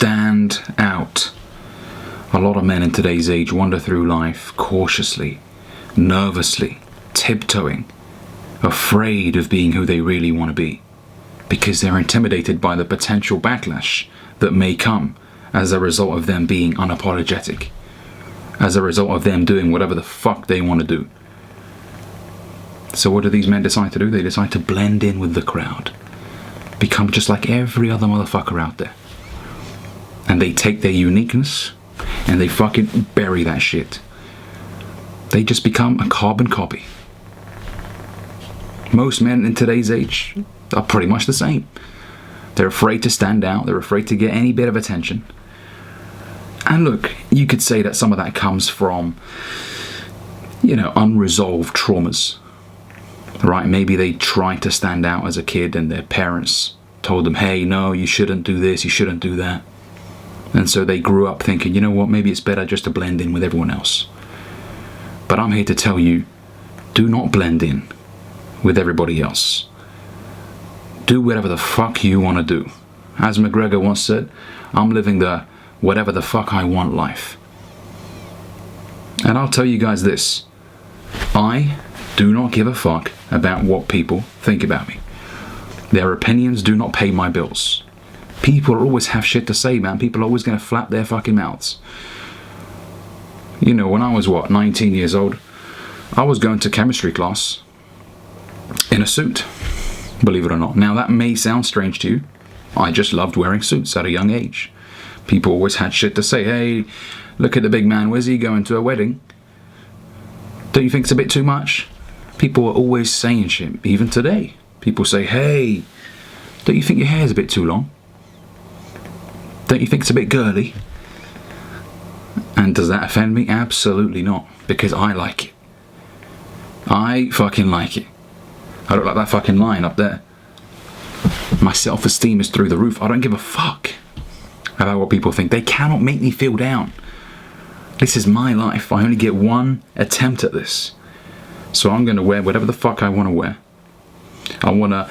stand out. A lot of men in today's age wander through life cautiously, nervously, tiptoeing, afraid of being who they really want to be, because they're intimidated by the potential backlash that may come as a result of them being unapologetic, as a result of them doing whatever the fuck they want to do. So what do these men decide to do? They decide to blend in with the crowd, become just like every other motherfucker out there. And they take their uniqueness and they fucking bury that shit. They just become a carbon copy. Most men in today's age are pretty much the same. They're afraid to stand out. They're afraid to get any bit of attention. And look, you could say that some of that comes from, unresolved traumas. Right? Maybe they tried to stand out as a kid and their parents told them, hey, no, you shouldn't do this, you shouldn't do that. And so they grew up thinking, you know what, maybe it's better just to blend in with everyone else. But I'm here to tell you, do not blend in with everybody else. Do whatever the fuck you want to do. As McGregor once said, I'm living the whatever the fuck I want life. And I'll tell you guys this, I do not give a fuck about what people think about me. Their opinions do not pay my bills. People always have shit to say, man. People are always going to flap their fucking mouths. When I was 19 years old, I was going to chemistry class in a suit, believe it or not. Now that may sound strange to you. I just loved wearing suits at a young age. People always had shit to say. Hey, look at the big man, where's he going to a wedding? Don't you think it's a bit too much? People are always saying shit, even today. People say, hey, don't you think your hair's a bit too long? Don't you think it's a bit girly? And does that offend me? Absolutely not, because I like it. I fucking like it. I look like that fucking line up there. My self-esteem is through the roof. I don't give a fuck about what people think. They cannot make me feel down. This is my life. I only get one attempt at this. So I'm going to wear whatever the fuck I want to wear. I want to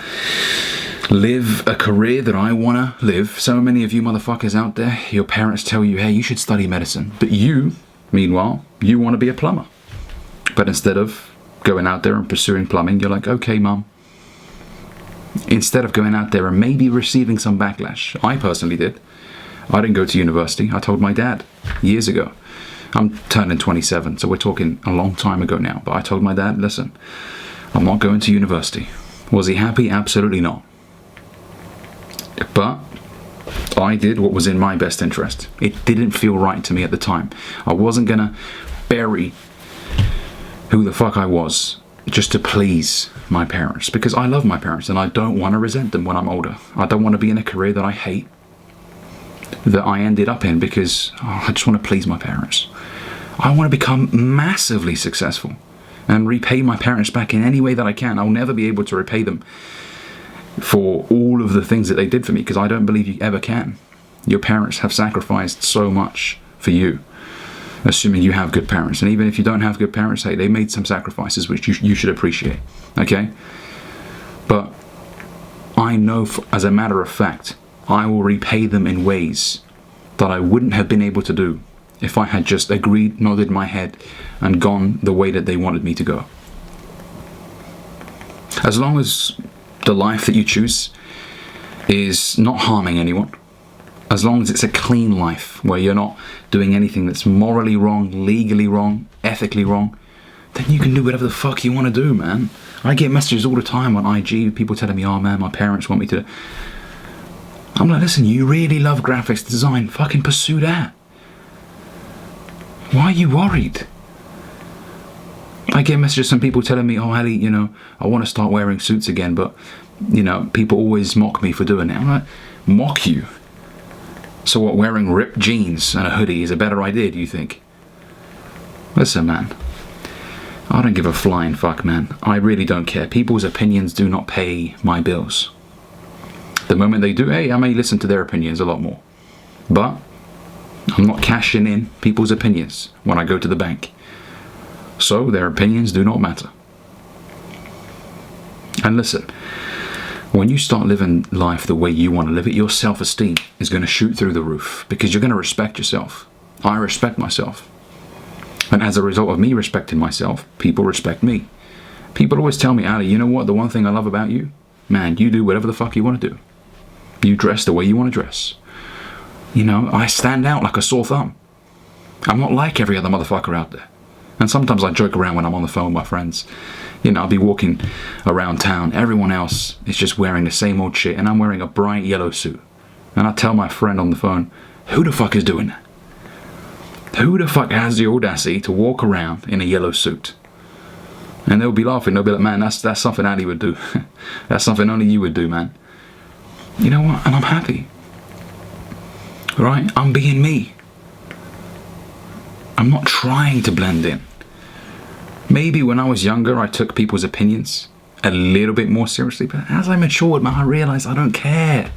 live a career that I want to live. So many of you motherfuckers out there, your parents tell you, hey, you should study medicine. But you, meanwhile, you want to be a plumber. But instead of going out there and pursuing plumbing, you're like, okay, mum. Instead of going out there and maybe receiving some backlash, I personally did. I didn't go to university. I told my dad years ago. I'm turning 27, so we're talking a long time ago now. But I told my dad, listen, I'm not going to university. Was he happy? Absolutely not. But I did what was in my best interest. It didn't feel right to me at the time. I wasn't going to bury who the fuck I was just to please my parents, because I love my parents and I don't want to resent them when I'm older. I don't want to be in a career that I hate, that I ended up in because I just want to please my parents. I want to become massively successful and repay my parents back in any way that I can. I'll never be able to repay them for all of the things that they did for me, because I don't believe you ever can. Your parents have sacrificed so much for you, assuming you have good parents. And even if you don't have good parents, hey, they made some sacrifices which you should appreciate, okay? But I know as a matter of fact, I will repay them in ways that I wouldn't have been able to do if I had just agreed, nodded my head, and gone the way that they wanted me to go. As long as the life that you choose is not harming anyone, as long as it's a clean life where you're not doing anything that's morally wrong, legally wrong, ethically wrong, then you can do whatever the fuck you want to do, man. I get messages all the time on IG, people telling me, oh man, my parents want me to. I'm like, listen, you really love graphics design, fucking pursue that. Why are you worried? I get messages from people telling me, oh Ali, I want to start wearing suits again, but people always mock me for doing it. I'm like, mock you? So what, wearing ripped jeans and a hoodie is a better idea, do you think? Listen, man, I don't give a flying fuck, man. I really don't care. People's opinions do not pay my bills. The moment they do, hey, I may listen to their opinions a lot more. But I'm not cashing in people's opinions when I go to the bank. So their opinions do not matter. And listen, When you start living life the way you want to live it, your self-esteem is going to shoot through the roof because you're going to respect yourself. I respect myself. And as a result of me respecting myself, people respect me. People always tell me, Ali, you know what? The one thing I love about you? Man, you do whatever the fuck you want to do. You dress the way you want to dress. You know, I stand out like a sore thumb. I'm not like every other motherfucker out there. And sometimes I joke around when I'm on the phone with my friends. You know, I'll be walking around town. Everyone else is just wearing the same old shit, and I'm wearing a bright yellow suit. And I tell my friend on the phone, who the fuck is doing that? Who the fuck has the audacity to walk around in a yellow suit? And they'll be laughing. They'll be like, man, that's something Ali would do. That's something only you would do, man. You know what? And I'm happy. Right? I'm being me. I'm not trying to blend in. Maybe when I was younger, I took people's opinions a little bit more seriously. But as I matured, man, I realized I don't care.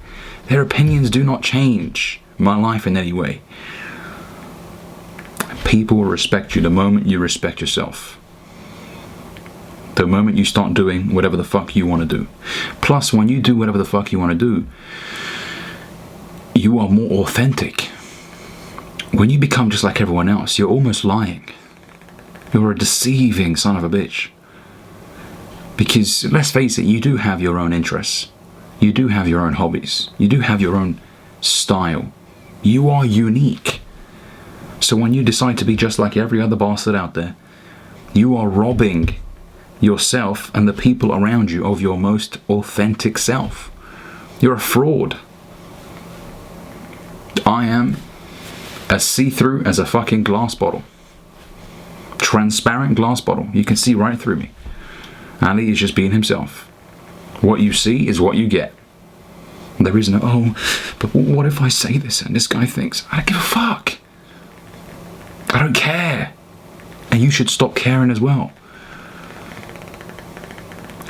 Their opinions do not change my life in any way. People will respect you the moment you respect yourself. The moment you start doing whatever the fuck you want to do. Plus, when you do whatever the fuck you want to do, you are more authentic. When you become just like everyone else, you're almost lying. You're a deceiving son of a bitch. Because, let's face it, you do have your own interests. You do have your own hobbies. You do have your own style. You are unique. So when you decide to be just like every other bastard out there, you are robbing yourself and the people around you of your most authentic self. You're a fraud. I am as see-through as a fucking glass bottle. Transparent glass bottle. You can see right through me. Ali is just being himself. What you see is what you get. There is no, oh, but what if I say this and this guy thinks? I don't give a fuck. I don't care. And you should stop caring as well.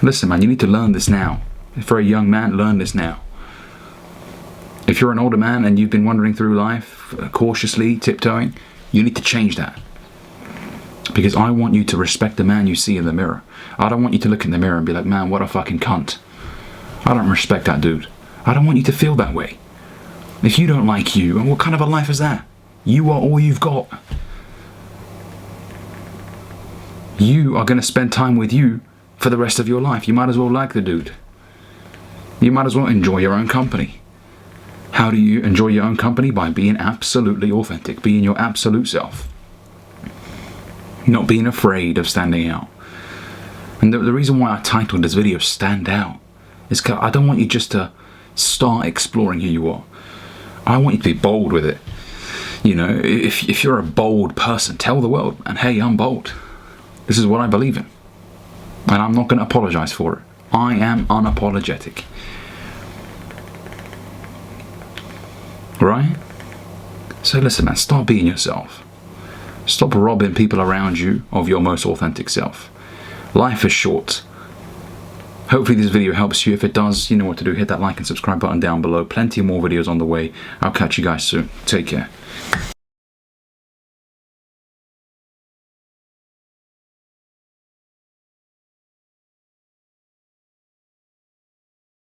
Listen, man, you need to learn this now. For a young man, learn this now. If you're an older man and you've been wandering through life cautiously, tiptoeing, you need to change that. Because I want you to respect the man you see in the mirror. I don't want you to look in the mirror and be like, man, what a fucking cunt. I don't respect that dude. I don't want you to feel that way. If you don't like you, and what kind of a life is that? You are all you've got. You are going to spend time with you for the rest of your life. You might as well like the dude. You might as well enjoy your own company. How do you enjoy your own company? By being absolutely authentic, being your absolute self. Not being afraid of standing out. And the reason why I titled this video Stand Out is because I don't want you just to start exploring who you are. I want you to be bold with it. You know, if you're a bold person, tell the world, and hey, I'm bold. This is what I believe in. And I'm not going to apologize for it. I am unapologetic. Right? So listen, man, start being yourself. Stop robbing people around you of your most authentic self. Life is short. Hopefully this video helps you. If it does, you know what to do. Hit that like and subscribe button down below. Plenty more videos on the way. I'll catch you guys soon. Take care.